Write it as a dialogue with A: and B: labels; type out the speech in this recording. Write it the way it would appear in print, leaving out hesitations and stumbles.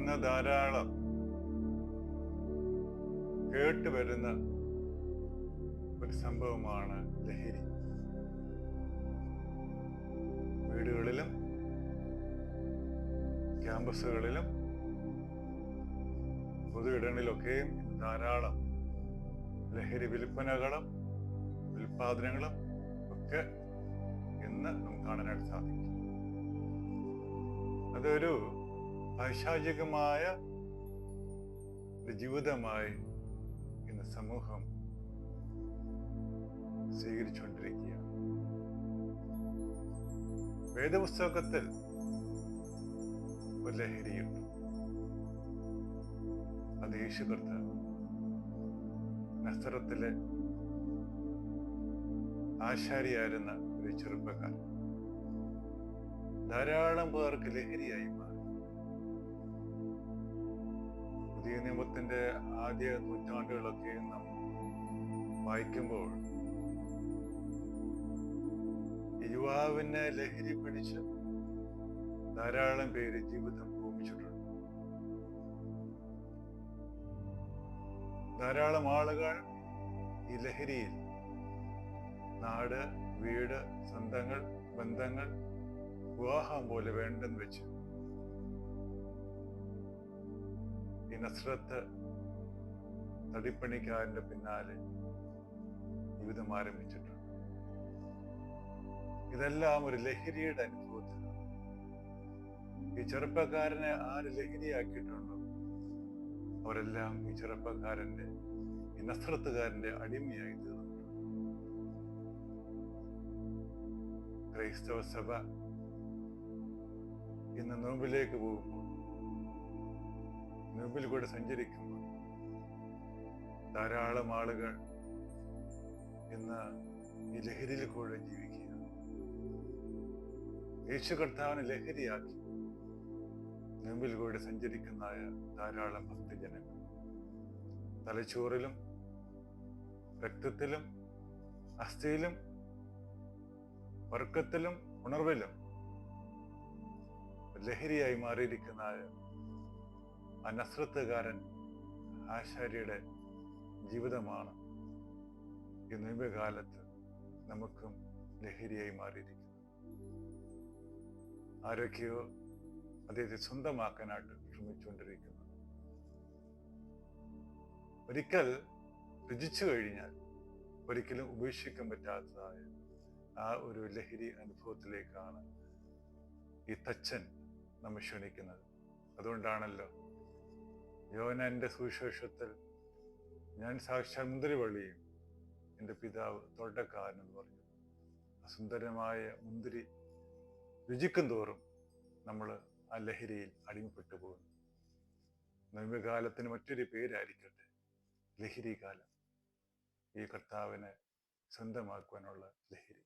A: ഇന്ന് ധാരാളം കേട്ടുവരുന്ന ഒരു സംഭവമാണ് ലഹരി. വീടുകളിലും ക്യാമ്പസുകളിലും പൊതു ഇടങ്ങളിലൊക്കെയും ധാരാളം ലഹരി വിൽപ്പനകളും ഉൽപാദനങ്ങളും ഒക്കെ ഇന്ന് നമുക്ക് കാണാനായിട്ട് സാധിക്കും. അതൊരു പൈശാചികമായ ഒരു ജീവിതമായി ഇന്ന് സമൂഹം സ്വീകരിച്ചുകൊണ്ടിരിക്കുകയാണ്. വേദപുസ്തകത്തിൽ ഒരു ലഹരിയുണ്ട്. അത് യേശു കർത്താവ് നസ്രത്തിലെ ആശാരിയായിരുന്ന ഒരു ചെറുപ്പക്കാരൻ ധാരാളം പേർക്ക് ലഹരിയായി മാറി. പുതിയ നിയമത്തിന്റെ ആദ്യ നൂറ്റാണ്ടുകളൊക്കെ നാം വായിക്കുമ്പോൾ യുവാവിനെ ലഹരി പിടിച്ച് ധാരാളം പേര് ജീവിതം ഭൂമിച്ചിട്ടുണ്ട്. ധാരാളം ആളുകൾ ഈ ലഹരിയിൽ നാട്, വീട്, സ്വന്തങ്ങൾ, ബന്ധങ്ങൾ, വിവാഹം പോലെ വേണ്ടെന്ന് വെച്ച് ഈ നസ്രത്ത് തടിപ്പണിക്കാരന്റെ പിന്നാലെ ജീവിതം ആരംഭിച്ചിട്ടുണ്ട്. ഇതെല്ലാം ഒരു ലഹരിയുടെ അനുഭവത്തിലാണ്. ഈ ചെറുപ്പക്കാരനെ ആര് ലഹരിയാക്കിയിട്ടുണ്ടോ അവരെല്ലാം ഈ ചെറുപ്പക്കാരന്റെ, ഈ നസ്രത്തുകാരന്റെ അടിമയായി തീർന്നിട്ടുണ്ട്. ക്രൈസ്തവ സഭ ഇന്ന് നോമ്പിലേക്ക് പോകുമ്പോൾ, നോമ്പിൽ കൂടെ സഞ്ചരിക്കുമ്പോൾ ധാരാളം ആളുകൾ ഇന്ന് ഈ ലഹരിയിൽ കൂടെ ജീവിക്കുക. യേശു കർത്താവിനെ ലഹരിയാക്കി നോമ്പിൽ കൂടെ സഞ്ചരിക്കുന്ന ധാരാളം ഭക്തജനങ്ങൾ തലച്ചോറിലും രക്തത്തിലും അസ്ഥിയിലും വർക്കത്തിലും ഉണർവിലും ലഹരിയായി മാറിയിരിക്കുന്ന ആ നസ്രത്തുകാരൻ ആശാരിയുടെ ജീവിതമാണ് ഈ നോമ്പുകാലത്ത് നമുക്കും ലഹരിയായി മാറിയിരിക്കുന്നത്. ആരൊക്കെയോ അദ്ദേഹത്തെ സ്വന്തമാക്കാനായിട്ട് ശ്രമിച്ചുകൊണ്ടിരിക്കുന്നു. ഒരിക്കൽ രുചിച്ചു കഴിഞ്ഞാൽ ഒരിക്കലും ഉപേക്ഷിക്കാൻ പറ്റാത്തതായ ആ ഒരു ലഹരി അനുഭവത്തിലേക്കാണ് ഈ തച്ചൻ നമ്മെ ക്ഷണിക്കുന്നത്. അതുകൊണ്ടാണല്ലോ യോഹന്നാന്റെ സുവിശേഷത്തിൽ ഞാൻ സാക്ഷാൽ മുന്തിരിവള്ളിയും എൻ്റെ പിതാവ് തോട്ടക്കാരൻ എന്ന് പറഞ്ഞു. സുന്ദരമായ മുന്തിരി രുചിക്കും തോറും നമ്മൾ ആ ലഹരിയിൽ അടിമപ്പെട്ടു പോകുന്നു. നോമ്പുകാലത്തിന് മറ്റൊരു പേരായിരിക്കട്ടെ ലഹരി കാലം. ഈ കർത്താവിനെ സ്വന്തമാക്കുവാനുള്ള ലഹരി.